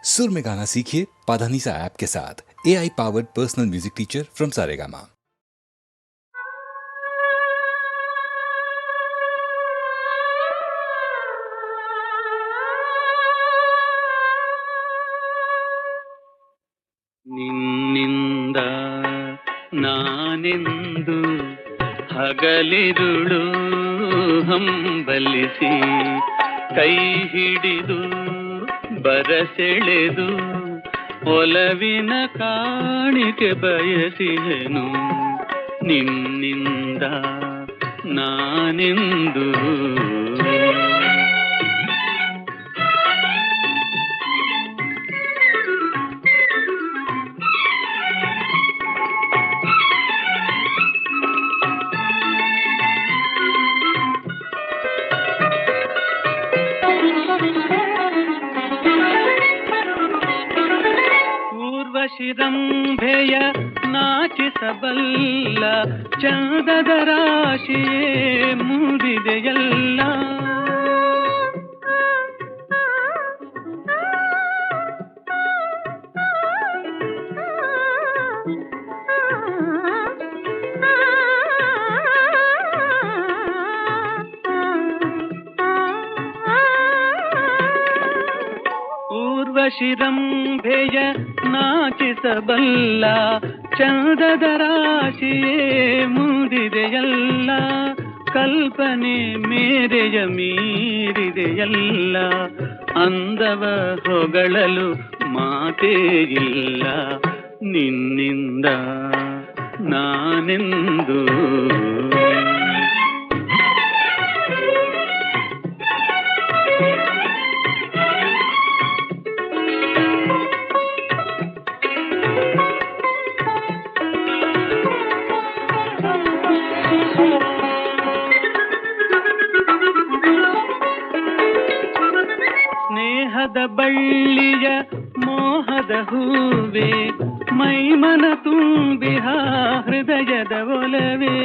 सुर में गाना सीखिए पाधानीसा ऐप के साथ। AI powered personal music teacher from Saregama. ನಿನ್ನಿಂದ ನಾನೆಂದು ಹಗಲಿರುಳು ಹಂಬಲಿಸಿ ಕೈ ಹಿಡಿದು ಬರಸೆಳೆದು ಒಲವಿನ ಕಾಣಿಕೆ ಬಯಸಿದೆನು ನಿನ್ನಿಂದ ನಾನೆಂದು. ಶಿರಂಭೆಯ ನಾಚಿಸಬಲ್ಲ ಚಂದದ ರಾಶಿಯೇ ಮೂಡಿದೆಯಲ್ಲ. ಶಿರಂಭೆಯ ನಾಚಿಸಬಲ್ಲ ಚಂದದ ರಾಶಿಯೇ ಮೂಡಿದೆಯಲ್ಲ. ಕಲ್ಪನೆ ಮೇರೆಯ ಮೀರಿದೆಯಲ್ಲ. ಅಂದವ ಹೊಗಳಲು ಮಾತೇ ಇಲ್ಲ ನಿನ್ನಿಂದ ನಾನೆಂದು. ಸ್ನೇಹದ ಬಳ್ಳಿಯ ಮೋಹದ ಹೂವೆ ಮೈಮನ ತುಂಬಿಹ ಹೃದಯದ ಒಲವೇ.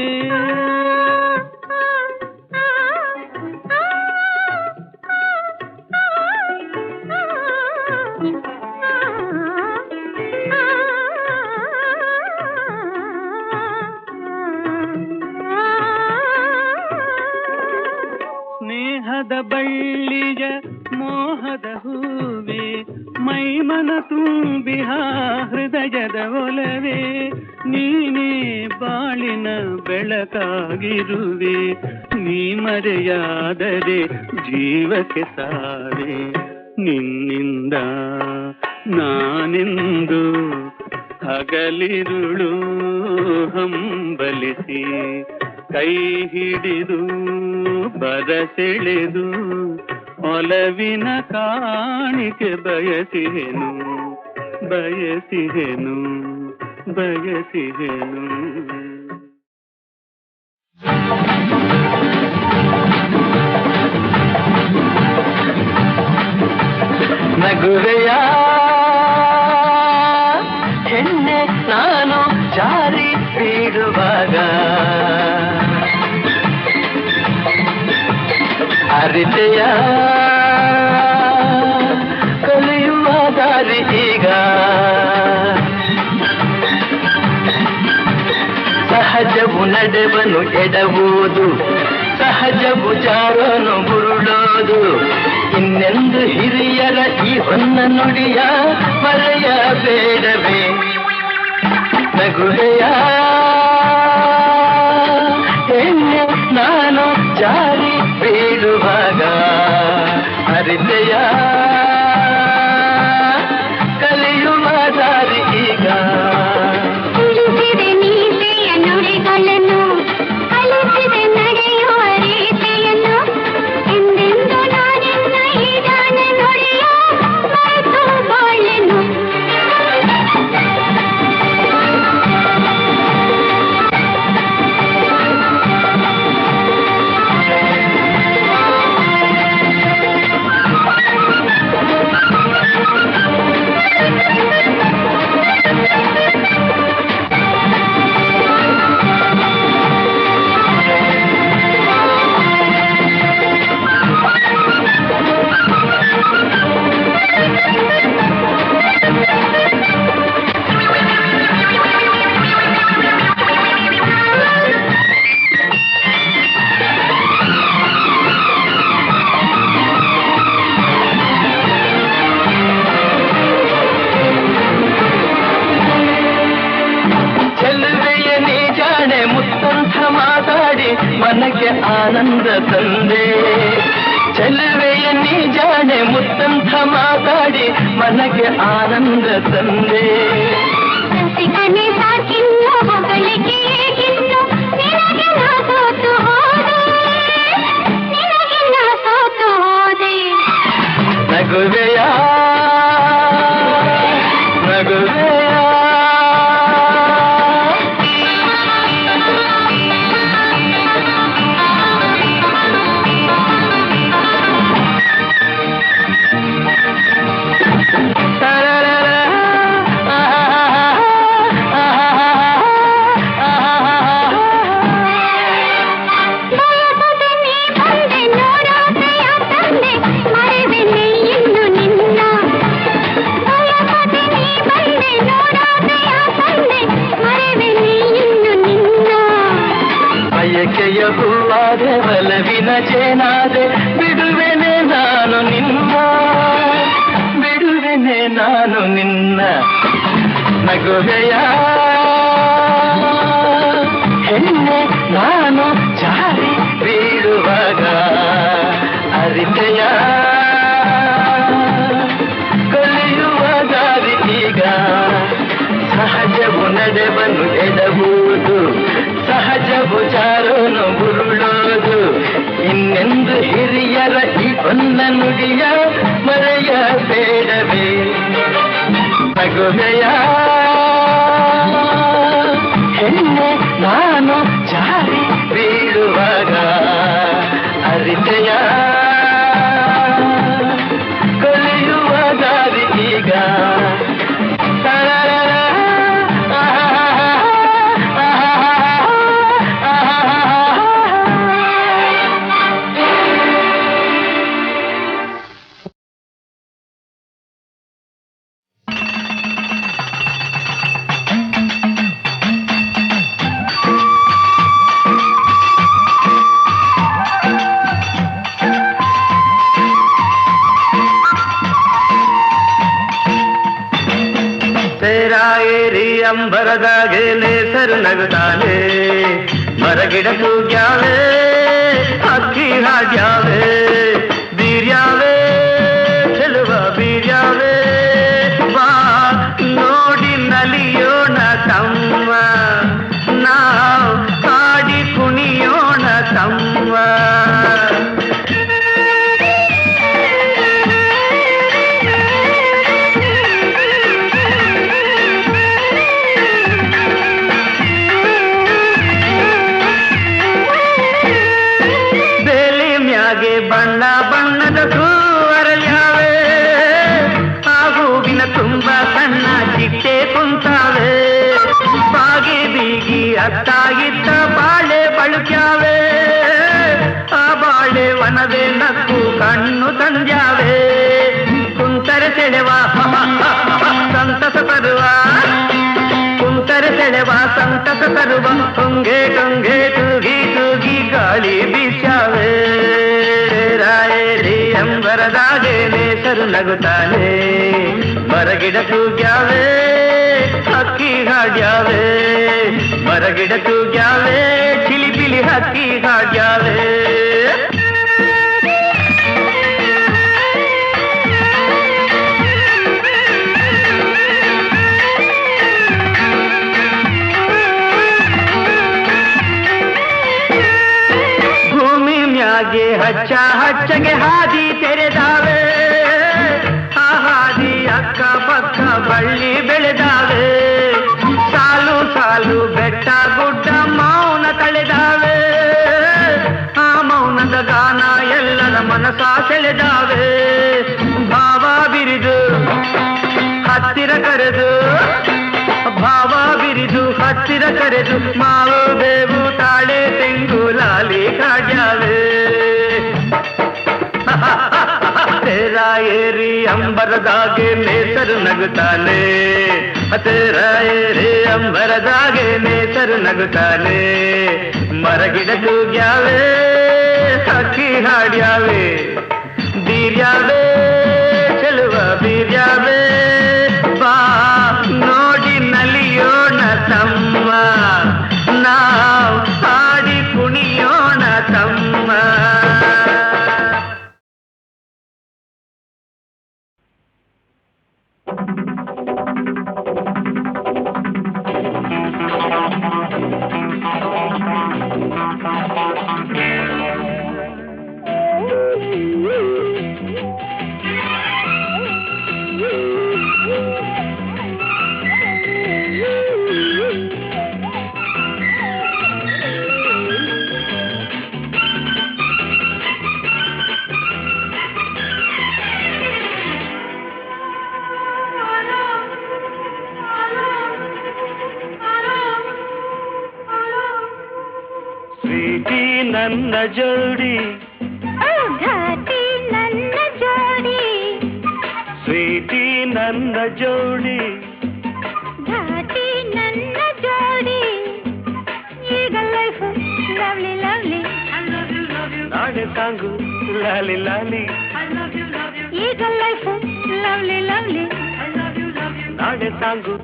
ಸ್ನೇಹದ ಬಳ್ಳಿಯ ಮೋಹದ ಹೂವೆ ಮೈಮನ ತುಂಬಿಹ ಹೃದಯದ ಒಲವೇ. ನೀನೇ ಬಾಳಿನ ಬೆಳಕಾಗಿರುವೆ. ನೀ ಮರೆಯಾದರೆ ಜೀವಕ್ಕೆ ಸಾವೆ ನಿನ್ನಿಂದ ನಾನೆಂದು. ಹಗಲಿರುಳು ಹಂಬಲಿಸಿ ಕೈ ಹಿಡಿದು ಬರಸೆಳೆದು ಒಲವಿನ ಕಾಣಿಕೆ ಬಯಸಿದೆನು ಬಯಸಿದೆನು ಬಯಸಿದೆನು. ನಗುವೆಯ ಹೆಣ್ಣೆ ನಾನು ಜಾರಿ ಬೀಳುವಾಗ ಅರಿತೆಯ ಕಲಿಯುವ ದಾರಿ ಈಗ. ಸಹಜವು ನಡೆವನು ಎಡವುದು, ಸಹಜವು ಜಾರನು ಬುರುಳೋದು. ಇನ್ನೆಂದು ಹಿರಿಯರ ಈ ಹೊನ್ನ ನುಡಿಯ ಮರೆಯಬೇಡವೇ. ನಗುವೆಯ ಹೆಣ್ಣೆ ನಾನು ಜಾರಿ ಬೀಳುವಾಗ ಅರಿತೆಯ ಕಲಿಯುವ ದಾರಿ ಈಗ. ತಿಳಿಸಿದೆ ನೀತಿಯ ನುಡಿಗಳನ್ನು, ಕಲಿಸಿದೆ ನಡೆಯುವ ರೀತಿಯನ್ನು. ಎಂದೆಂದು ನಾನಿನ್ನ ಈ ಗಾನ ನುಡಿಯ ಮರೆತು ಬಾಳೆನು. ಆನಂದ ತಂದೆ ಚೆಲುವೆಯ ನೀ ಜಾಣೆ ಮುತ್ತಂಥ ಮಾತಾಡಿ ಮನಗೆ ಆನಂದ ತಂದೆ ರಸಿಕನೆ ಸಾಕಿನ್ನು ಹೊಗಳಿಕೆ ಏಕಿನ್ನು ನಿನಗೆ ನಾ ಸೋತು ಹೋದೆ ನಿನಗೆ ನಾ ಸೋತು ಹೋದೆ ನಗುವೆಯ ನಗುವೆಯ ಬಯಕೆಯ ಹೂವಾದೆ ಬಲವಿನ ಜೇನಾದೆ ಬಿಡುವೆನೆ ನಾನು ನಿನ್ನ ಬಿಡುವೆನೆ ನಾನು ನಿನ್ನ ನಗುವೆಯ ಹೆಣ್ಣೆ ನಾನು ಜಾರಿ ಬೀಳುವಾಗ ಅರಿತೆಯ ಕಲಿಯುವ ದಾರಿ ಈಗ ಸಹಜವು ನಡೆವನು ಎಡಬಹುದು ಸಹಜವು ಜಾರೋನು ಬುರುಳೋದು ಇನ್ನೆಂದು ಹಿರಿಯರ ಈ ಹೊನ್ನ ನುಡಿಯ ಮರೆಯಬೇಡವೇ ನಗುವೆಯ ಹೆಣ್ಣೆ ನಾನು ಜಾರಿ ಬೀಳುವಾಗ ಅರಿತೆಯ ಕಲಿಯುವ ದಾರಿ ಈಗ ಅಂಬರದಾಗೆ ನೇಸರು ನಗುತ್ತಾನೆ ಮರಗಿಡ ತೂಗ್ಯಾವೆ ಹಕ್ಕಿ ಹಾಡ್ಯಾವೆ ಬೀರ್ಯಾವೆ ಚೆಲುವ ಬೀರ್ಯಾವೆ ಬಾ ನೋಡಿ ನಲಿಯೋಣ ತಮ್ಮ ನಾವು ಹಾಡಿ ಕುಣಿಯೋಣ ತಮ್ಮ ಬಣ್ಣ ಬಣ್ಣದ ಹೂವರಳ್ಯಾವೆ ಆ ಹೂವಿನ ತುಂಬ ಸಣ್ಣ ಚಿಟ್ಟೆ ಕುಂತಾವೆ ಬಾಗಿ ಬೀಗಿ ಅತ್ತ ಇತ್ತ ಬಾಳೆ ಬಳುಕ್ಯಾವೆ ಆ ಬಾಳೆ ವನವೇ ನಕ್ಕು ಕಣ್ಣು ತಂದ್ಯಾವೆ ಕುಂತರೆ ಸೆಳೆವ ಸಂತಸ ತರುವ ಕುಂತರೆ ಸೆಳೆವ ಸಂತಸ ತರುವ ತುಂಗೆ ತುಂಗೆ ತೂಗಿ ತೂಗಿ ಗಾಳಿ ಬೀಸ್ಯಾವೆ ಅಂಬರದಾಗೆ ನೇಸರು ನಗುತ್ತಾನೆ ಮರಗಿಡ ತೂಗ್ಯಾವೆ ಹಕ್ಕಿ ಹಾಡ್ಯಾವೆ ಮರಗಿಡ ತೂಗ್ಯಾವೆ ಚಿಲಿಪಿಲಿ ಹಕ್ಕಿ ಹಾಡ್ಯಾವೆ ಭೂಮಿ ಮ್ಯಾಗೆ ಹಚ್ಚ ಹಚ್ಚಗೆ ಹಾದಿ ತೆರೆದಾವೆ ಆ ಹಾದಿ ಅಕ್ಕ ಪಕ್ಕ ಬಳ್ಳಿ ಬೆಳೆದಾವೆ ಸಾಲು ಸಾಲು ಬೆಟ್ಟ ಗುಡ್ಡ ಮೌನ ತಳೆದಾವೆ ಆ ಮೌನದ ಗಾನ ಎಲ್ಲರ ಮನಸ ಸೆಳೆದಾವೆ ಭಾವ ಬಿರಿದು ಹತ್ತಿರ ಕರೆದು ಭಾವ ಬಿರಿದು ಹತ್ತಿರ ಕರೆದು ಮಾವು ಬೇವು ತಾಳೆ ತೆಂಗು ಲಾಲಿ ಕಾಡ್ಯಾವೆ ತೇರ ಏರಿ ಅಂಬರದಾಗೆ ನೇಸರು ನಗುತ್ತಾನೆ ತೇರ ಏರಿ ಅಂಬರದಾಗೆ ನೇಸರು ನಗುತ್ತಾನೆ ಮರಗಿಡ ತೂಗ್ಯಾವೆ ಹಕ್ಕಿ ಹಾಡ್ಯಾವೆ ಬೀರ್ಯಾವೆ ಚೆಲುವ ಬೀರ್ಯಾವೆ ಬಾ ನೋಡಿ ನಲಿಯೋಣ ತಮ್ಮ ನಾವು ಹಾಡಿ ಕುಣಿಯೋಣ ತಮ್ಮ ಸ್ವೀಟಿ ನನ್ನ ಜೋಡಿ ಘಾಟಿ ನನ್ನ ಜೋಡಿ ಸ್ವೀಟಿ ನನ್ನ ಜೋಡಿ ಘಾಟಿ ನನ್ನ ಜೋಡಿ ಈಗ ಲೈಫ್ ಲವ್ಲಿ ಲವ್ಲಿ ನಾಳೆ ಸಾಂಗು ಲಾಲಿ ಲಾಲಿ ಈಗ ಲೈಫ್ ಲವ್ಲಿ ಲವ್ಲಿ ನಾಳೆ ಸಾಂಗು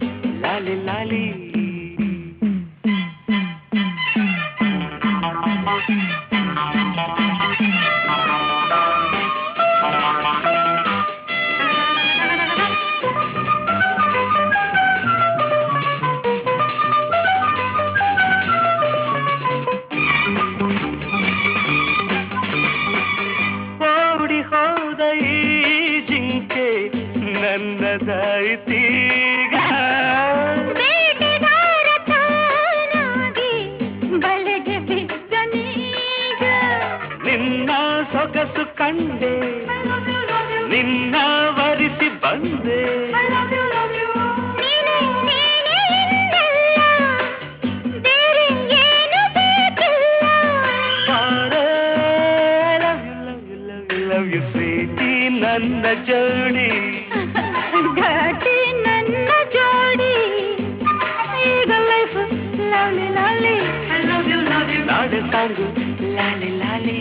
ಲಾಲಿ ಲಾಲಿ ಓಡಿ ಹೋದ ಈ ಜಿಂಕೆ ನನ್ನದಾಯಿತೀಗ ಬೇಟೆಗಾರ ತಾನಾಗಿ ಬಲೆಗೆ ಬಿದ್ದನೀಗ ನಿನ್ನ ಸೊಗಸು ಕಂಡೆ ನಿನ್ನ ವರಿಸಿ ಬಂದೆ ನೀನೇ ನೀನೇ ಎಂದಲ್ಲ ಬೇರೆ ಏನು ಬೇಕಿಲ್ಲ ಲವ್ ಯು ಸ್ವೀಟಿ ನನ್ನ ಜೋಡಿ ಘಾಟಿ ನನ್ನ ಜೋಡಿ ಈಗ ಲೈಫ್ ಲವ್ಲಿ ಲವ್ಲಿ ನಾಳೆ ಸಾಂಗು ಲಾಲಿ ಲಾಲಿ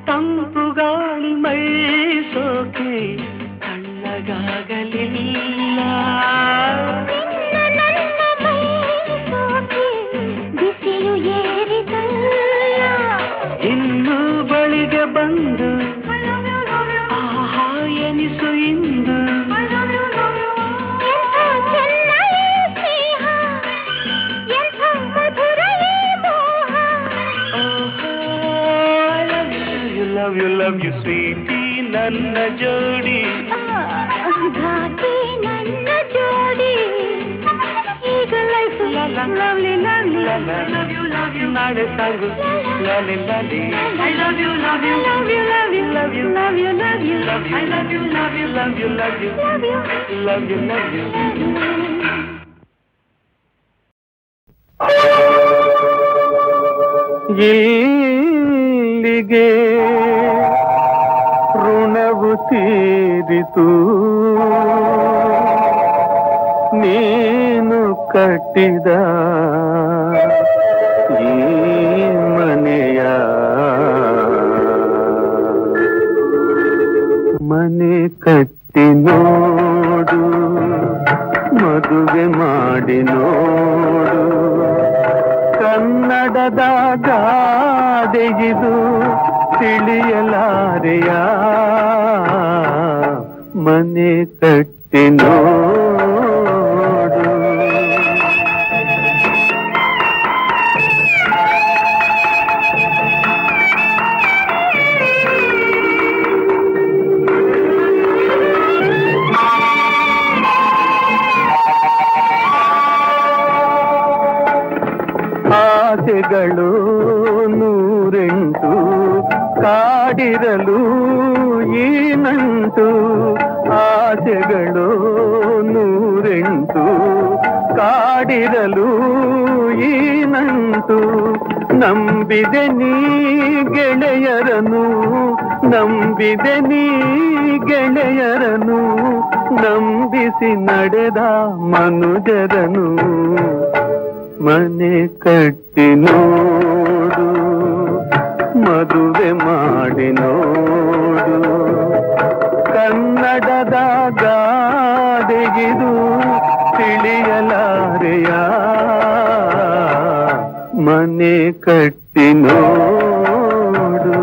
ತಂಪು ಗಾಳಿ ಮೈ ಸೋಕೆ ತಣ್ಣಗಾಗಲಿಲ್ಲ ನನ್ನ ಮೈ ಸೋಕಿ ಬಿಸಿಲು ಏರಿದಲ್ಲ ಇನ್ನು ಬಳಿಗೆ ಬಂದು ಆಹಾ ಎನಿಸು ಇಂದು ಎಂಥ ಚೆನ್ನ ಈ ಸ್ನೇಹ ಎಂಥ ಮಧುರ ಈ ಮೋಹ ಲವ್ ಯು ಸ್ವೀಟಿ ನನ್ನ ಜೋಡಿ ಘಾಟಿ ನನ್ನ ಜೋಡಿ ಈಗ ಲೈಫ್ ಲವ್ಲಿ ಲವ್ಲಿ ನಾಳೆ ಸಾಂಗು ಲಾಲಿ ಲಾಲಿ I love you, love you, love you, love you, love you, love you, love you, I love you, love you, love you, love you, love you, love you, love you. ಇಲ್ಲಿಗೆ ಋಣವು ತೀರಿತು ನೀನು ಕಟ್ಟಿದ ಈ ಮನೆಯ ಮನೆ ಕಟ್ಟಿ ನೋಡು ಮದುವೆ ಮಾಡಿ ನೋಡು ಕನ್ನಡದ ಗಾದೆಗಿದು ತಿಳಿಯಲಾರೆಯ ಮನೆ ಕಟ್ಟಿ ನೋಡು ಆಸೆಗಳು ನೂರೆಂಟು ಕಾಡಿರಲು ಈ ನಂಟು ಆಸೆಗಳು ನೂರೆಂಟು ಕಾಡಿರಲು ಈ ನಂಟು ನಂಬಿದೆ ನೀ ಗೆಳೆಯರನು ನಂಬಿದೆ ನೀ ಗೆಳೆಯರನು ನಂಬಿಸಿ ನಡೆದ ಮನುಜರನು ಮನೆ ಕಟ್ಟಿ ನೋಡು ಮದುವೆ ಮಾಡಿ ನೋಡು ಕನ್ನಡದ ಗಾದೆಗಿದು ತಿಳಿಯಲಾರೆಯ ಮನೆ ಕಟ್ಟಿ ನೋಡು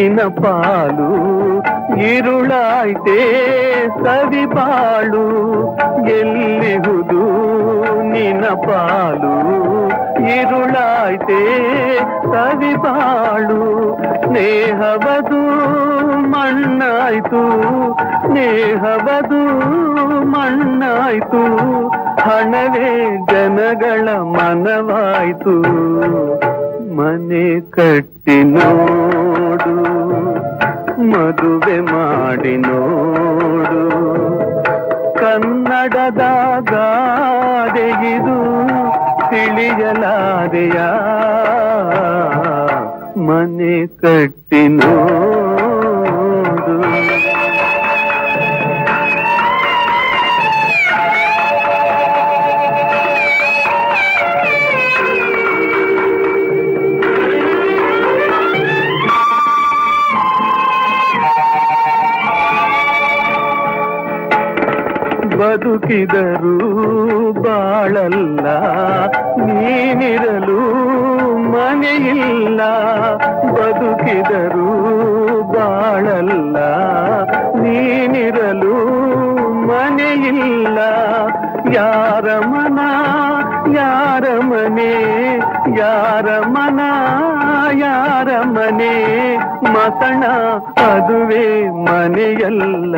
ನಿನ ಪಾಲು ഇരുಳಾಯ್ತೆ ಸವಿಬಾಳು ಎಲ್ಲಿಹುದು ನಿನ ಪಾಲು ഇരുಳಾಯ್ತೆ ಸವಿಬಾಳು ಸ್ನೇಹವದು ಮಣ್ಣಾಯ್ತು ಸ್ನೇಹವದು ಮಣ್ಣಾಯ್ತು ಹಣವೇ ಜನಗಳ ಮನವಾಯ್ತು ಮನೆ ಕಟ್ಟಿ ನೋಡು ಮದುವೆ ಮಾಡಿ ನೋಡು ಕನ್ನಡದ ಗಾದೆಗಿದು ತಿಳಿಯಲಾದೆಯ ಮನೆ ಕಟ್ಟಿ ನೋಡು ಬದುಕಿದರು ಬಾಳಲ್ಲ ನೀನಿರಲು ಮನೆಯಿಲ್ಲ ಬದುಕಿದರು ಬಾಳಲ್ಲ ನೀನಿರಲು ಮನೆಯಿಲ್ಲ ಯಾರ ಮನ ಯಾರ ಮನೆ ಯಾರ ಮನ ಯಾರ ಮನೆ ಮಸಣ ಅದುವೇ ಮನೆಯಲ್ಲ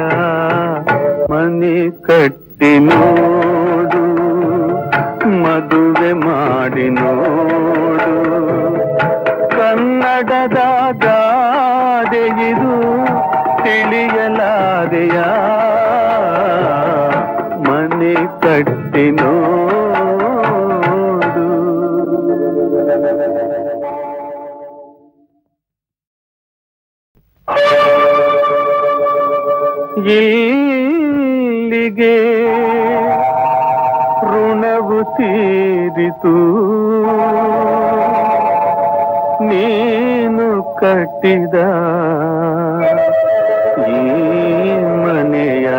ಮನೆ ಕಟ್ಟಿ ನೋಡು ಮದುವೆ ಮಾಡಿ ನೋಡು ಕನ್ನಡದ ಗಾದೆಯಿದು ತಿಳಿಯಲಾದೆಯ ಮನೆ ಕಟ್ಟಿ ನೋಡು ಇಲ್ಲಿಗೆ ಋಣವು ತೀರಿತು ನೀನು ಕಟ್ಟಿದ ಈ ಮನೆಯ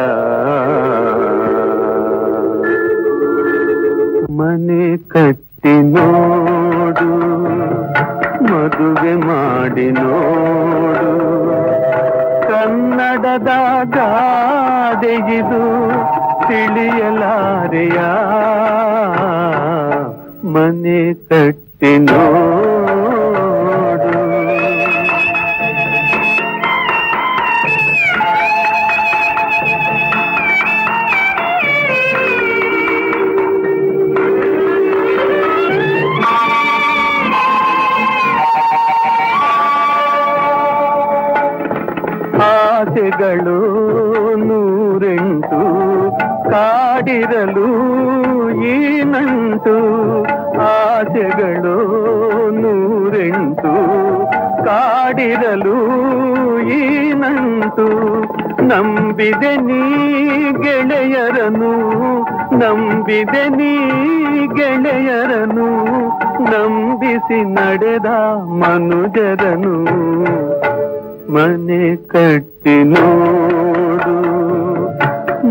ಮನೆ ಕಟ್ಟಿ ನೋಡು ಮದುವೆ ಮಾಡಿ ನೋಡು ಕನ್ನಡದ ಗಾದೆಗಿದು ತಿಳಿಯಲಾರೆಯ ಮನೆ ಕಟ್ಟಿ ನೋಡು ಆಸೆಗಳು ನೂರೆಂಟು ಕಾಡಿರಲು ಈ ನಂಟು ಆಸೆಗಳು ನೂರೆಂಟು ಕಾಡಿರಲು ಈ ನಂಟು ನಂಬಿದೆ ನೀ ಗೆಳೆಯರನು ನಂಬಿದೆ ನೀ ಗೆಳೆಯರನು ನಂಬಿಸಿ ನಡೆದ ಮನುಜರನು ಮನೆ ಕಟ್ಟಿ ನೋಡು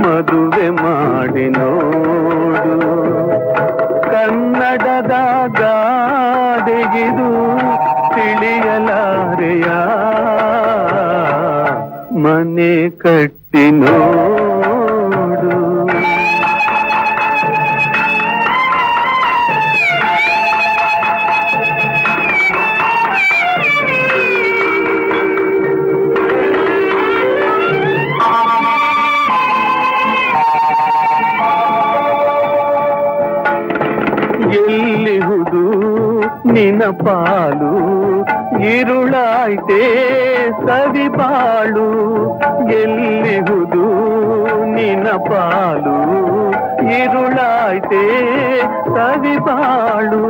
ಮದುವೆ ಮಾಡಿ ನೋಡು ಕನ್ನಡದ ಗಾದೆಗಿದು ತಿಳಿಯಲಾರೆಯ ಮನೆ ಕಟ್ಟಿ ನೋಡು ಎಲ್ಲಿಹುದು ನಿನ ಪಾಲು ഇരുಳಾಯ್ತೆ ಸವಿಬಾಳು ಎಲ್ಲಿಹುದು ನಿನ ಪಾಲು ഇരുಳಾಯ್ತೆ ಸವಿಬಾಳು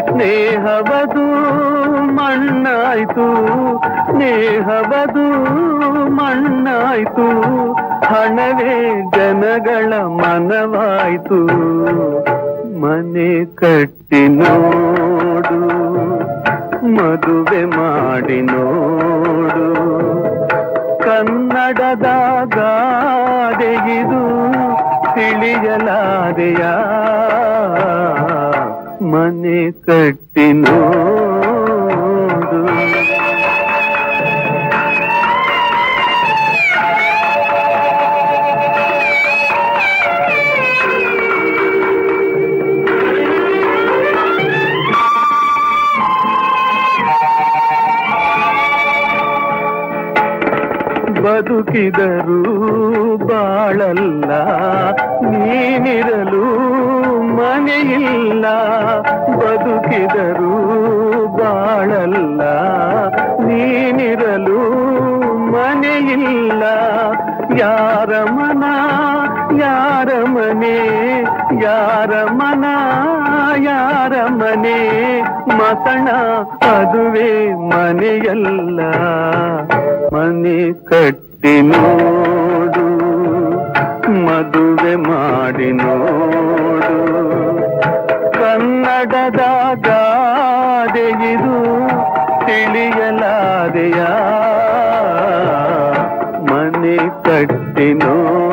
ಸ್ನೇಹವದು ಮಣ್ಣಾಯ್ತು ಸ್ನೇಹವದು ಮಣ್ಣಾಯ್ತು ಹಣವೇ ಜನಗಳ ಮನವಾಯ್ತು ಮನೆ ಕಟ್ಟಿ ನೋಡು ಮದುವೆ ಮಾಡಿ ನೋಡು ಕನ್ನಡದ ಗಾದೆಗಿದು ತಿಳಿಯಲಾದೆಯ ಮನೆ ಕಟ್ಟಿ ನೋಡು ಬದುಕಿದರೂ ಬಾಳಲ್ಲ, ನೀನಿರಲು ಮನೆಯಿಲ್ಲ. ಬದುಕಿದರೂ ಬಾಳಲ್ಲ, ನೀನಿರಲು ಮನೆಯಿಲ್ಲ. ಯಾರ ಮನ ಯಾರ ಮನೆ, ಯಾರ ಮನ ಯಾರ ಮನೆ, ಮಸಣ ಅದುವೇ ಮನೆಯಲ್ಲ. ಮನೆ ಕಟ್ಟಿ ನೋಡು, ಮದುವೆ ಮಾಡಿ ನೋಡು, ಕನ್ನಡದ ಗಾದೆ ಇದು ತಿಳಿಯಲಾದೆಯ. ಮನೆ ಕಟ್ಟಿ ನೋಡು.